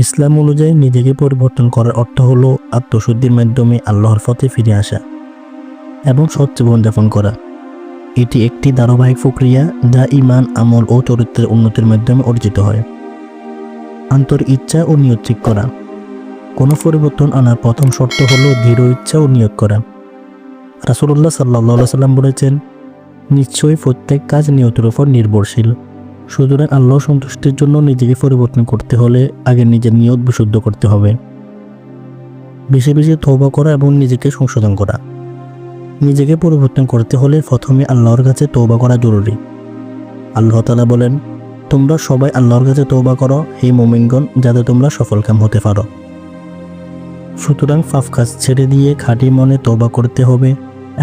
ইসলাম অনুযায়ী নিজেকে পরিবর্তন করার অর্থ হলো আত্মশুদ্ধির মাধ্যমে আল্লাহর পথে ফিরে আসা এবং সৎ জীবনযাপন করা। এটি একটি ধারাবাহিক প্রক্রিয়া যা ঈমান, আমল ও চরিত্রের উন্নতির মাধ্যমে অর্জিত হয়। আন্তরিক ইচ্ছা ও নিয়ত ঠিক করা। কোনো পরিবর্তন আনার প্রথম শর্ত হলো দৃঢ় ইচ্ছা ও নিয়ত করা। রাসূলুল্লাহ সাল্লাল্লাহু আলাইহি সাল্লাম বলেছেন, নিশ্চয়ই প্রত্যেক কাজ নিয়তের উপর নির্ভরশীল। সুতরাং আল্লাহ সন্তুষ্টির জন্য নিজেকে পরিবর্তন করতে হলে আগে নিজের নিয়ত বিশুদ্ধ করতে হবে। বেশি বেশি তওবা করা এবং নিজেকে সংশোধন করা। নিজেকে পরিবর্তন করতে হলে প্রথমে আল্লাহর কাছে তওবা করা জরুরি। আল্লাহ তাআলা বলেন, তোমরা সবাই আল্লাহর কাছে তওবা করো হে মুমিনগণ, যাতে তোমরা সফলকাম হতে পারো। সুতরাং পাপ কাজ ছেড়ে দিয়ে খাঁটি মনে তওবা করতে হবে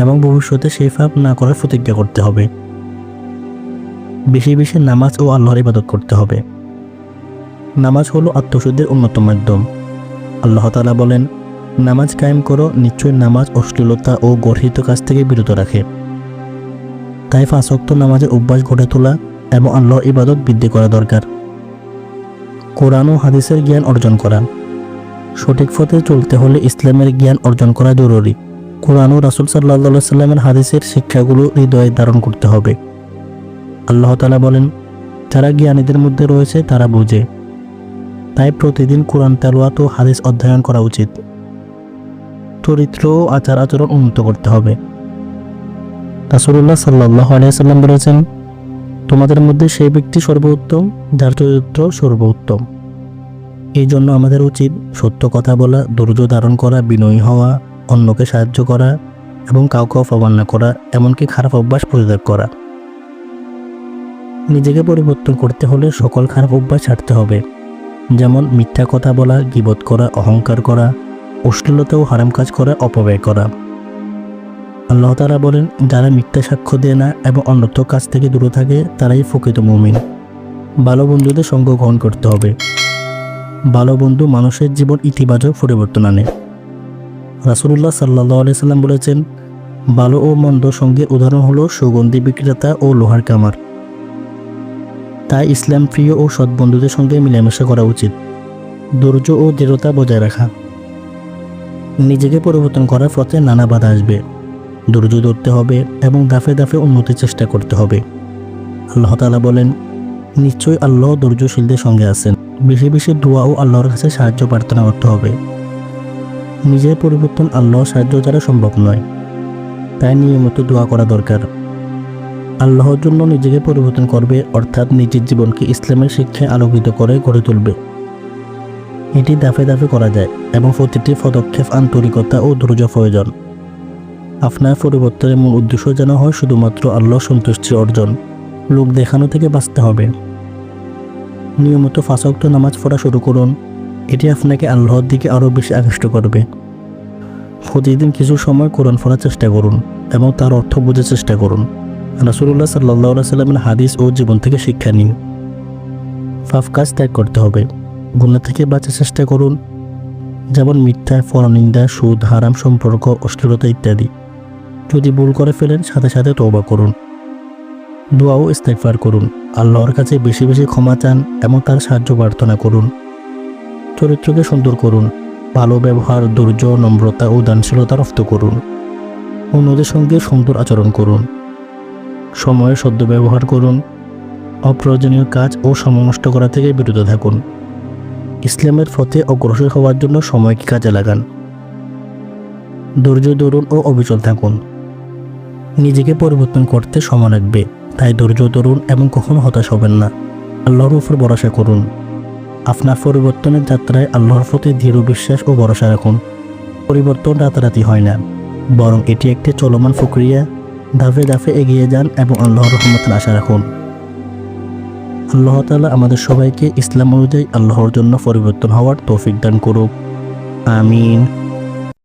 এবং ভবিষ্যতে সেই পাপ না করার প্রতিজ্ঞা করতে হবে। বেশি বেশি নামাজ ও আল্লাহর ইবাদত করতে হবে। নামাজ হলো আত্মশুদ্ধির অন্যতম মাধ্যম। আল্লাহ তাআলা বলেন, নামাজ কায়েম করো, নিশ্চয়ই নামাজ অশ্লীলতা ও গর্হিত কাজ থেকে বিরত রাখে। তাই 5 ওয়াক্ত নামাজের অভ্যাস গড়ে তোলা এবং আল্লাহর ইবাদত বৃদ্ধি করা দরকার। কোরআন ও হাদিসের জ্ঞান অর্জন করা। সঠিক পথে চলতে হলে ইসলামের জ্ঞান অর্জন করা জরুরি। কোরআন ও রাসূল সাল্লাল্লাহু আলাইহি সাল্লামের হাদিসের শিক্ষাগুলো হৃদয়ে ধারণ করতে হবে। আল্লাহ তাআলা বলেন, যারা জ্ঞানীদের মধ্যে রয়েছে তারা বোঝে। তাই প্রতিদিন কোরআন তেলাওয়াত ও হাদিস অধ্যয়ন করা উচিত। চরিত্র ও আচার আচরণ উন্নত করতে হবে। রাসূলুল্লাহ সাল্লাল্লাহু আলাইহি সাল্লাম বলেছেন, তোমাদের মধ্যে সেই ব্যক্তি সর্বোত্তম যার চরিত্র সর্বোত্তম। এই জন্য আমাদের উচিত সত্য কথা বলা, ধৈর্য ধারণ করা, বিনয়ী হওয়া, অন্যকে সাহায্য করা এবং কাউকে অপমান না করা, এমনকি খারাপ অভ্যাস পরিত্যাগ করা। নিজেকে পরিবর্তন করতে হলে সকল খারাপ অভ্যাস ছাড়তে হবে, যেমন মিথ্যা কথা বলা, গীবত করা, অহংকার করা, অশ্লীলতা ও হারাম কাজ করা, অপব্যয় করা। আল্লাহ তাআলা বলেন, যারা মিথ্যা সাক্ষ্য দেয় না এবং অনর্থক কাজ থেকে দূরে থাকে তারাই প্রকৃত মুমিন। ভালো বন্ধুদের সঙ্গ গ্রহণ করতে হবে। ভালো বন্ধু মানুষের জীবন ইতিবাচক পরিবর্তন আনে। রাসূলুল্লাহ সাল্লাল্লাহু আলাইহি সাল্লাম বলেছেন, ভালো ও মন্দ সঙ্গের উদাহরণ হলো সুগন্ধি বিক্রেতা ও লোহার কামার। তাই ইসলাম প্রিয় ও সৎ বন্ধুদের সঙ্গে মিলেমিশে করা উচিত। ধৈর্য ও দৃঢ়তা বজায় রাখা। নিজেকে পরিবর্তন করার পথে নানা বাধা আসবে। ধৈর্য ধরতে হবে এবং ধাপে ধাপে উন্নতির চেষ্টা করতে হবে। আল্লাহ তাআলা বলেন, নিশ্চয়ই আল্লাহ ধৈর্যশীলদের সঙ্গে আছেন। বেশি বেশি দোয়া ও আল্লাহর কাছে সাহায্য প্রার্থনা করতে হবে। নিজের পরিবর্তন আল্লাহর সাহায্য দ্বারা সম্ভব নয়, তাই নিয়মিত দোয়া করা দরকার। আল্লাহর জন্য নিজেকে পরিবর্তন করবে, অর্থাৎ নিজের জীবনকে ইসলামের শিক্ষায় আলোকিত করে গড়ে তুলবে। এটি ধাপে ধাপে করা যায় এবং প্রতিটি পদক্ষেপ আন্তরিকতা ও ধৈর্য প্রয়োজন। আপনার পরিবর্তনের মূল উদ্দেশ্য যেন হয় শুধুমাত্র আল্লাহর সন্তুষ্টি অর্জন। লোক দেখানো থেকে বাঁচতে হবে। নিয়মিত 5 ওয়াক্ত নামাজ পড়া শুরু করুন। এটি আপনাকে আল্লাহর দিকে আরও বেশি আকৃষ্ট করবে। প্রতিদিন কিছু সময় কোরআন পড়ার চেষ্টা করুন এবং তার অর্থ বোঝার চেষ্টা করুন। রাসূলুল্লাহ সাল্লাল্লাহু আলাইহি সাল্লামের হাদিস ও জীবন থেকে শিক্ষা নিন। পাপ কাজ ত্যাগ করতে হবে। গুনাহ থেকে বাঁচার চেষ্টা করুন, যেমন মিথ্যা, পরনিন্দা, সুদ, হারাম সম্পর্ক, অশ্লীলতা ইত্যাদি। যদি ভুল করে ফেলেন সাথে সাথে তওবা করুন। দোয়া ও ইস্তেগফার করুন। আল্লাহর কাছে বেশি বেশি ক্ষমা চান এবং তার সাহায্য প্রার্থনা করুন। চরিত্রকে সুন্দর করুন। ভালো ব্যবহার, ধৈর্য, নম্রতা ও দানশীলতা রপ্ত করুন। অন্যদের সঙ্গে সুন্দর আচরণ করুন। সময়ের সদ্ব্যবহার করুন। অপ্রয়োজনীয় কাজ ও সময় নষ্ট করা থেকে বিরত থাকুন। ইসলামের পথে অগ্রসর হওয়ার জন্য সময়কে কাজে লাগান। ধৈর্য ধরুন ও অবিচল থাকুন। নিজেকে পরিবর্তন করতে সময় লাগবে, তাই ধৈর্য ধরুন এবং কখনো হতাশ হবেন না। আল্লাহর উপর ভরসা করুন। আপনার পরিবর্তনের যাত্রায় আল্লাহর প্রতি দৃঢ় বিশ্বাস ও ভরসা রাখুন। পরিবর্তন রাতারাতি হয় না, বরং এটি একটি চলমান প্রক্রিয়া। ধাপে ধাপে এগিয়ে যান এবং আল্লাহর রহমতের আশা রাখুন। আল্লাহ তাআলা আমাদের সবাইকে ইসলাম অনুযায়ী আল্লাহর জন্য পরিবর্তন হওয়ার তৌফিক দান করুক। আমিন।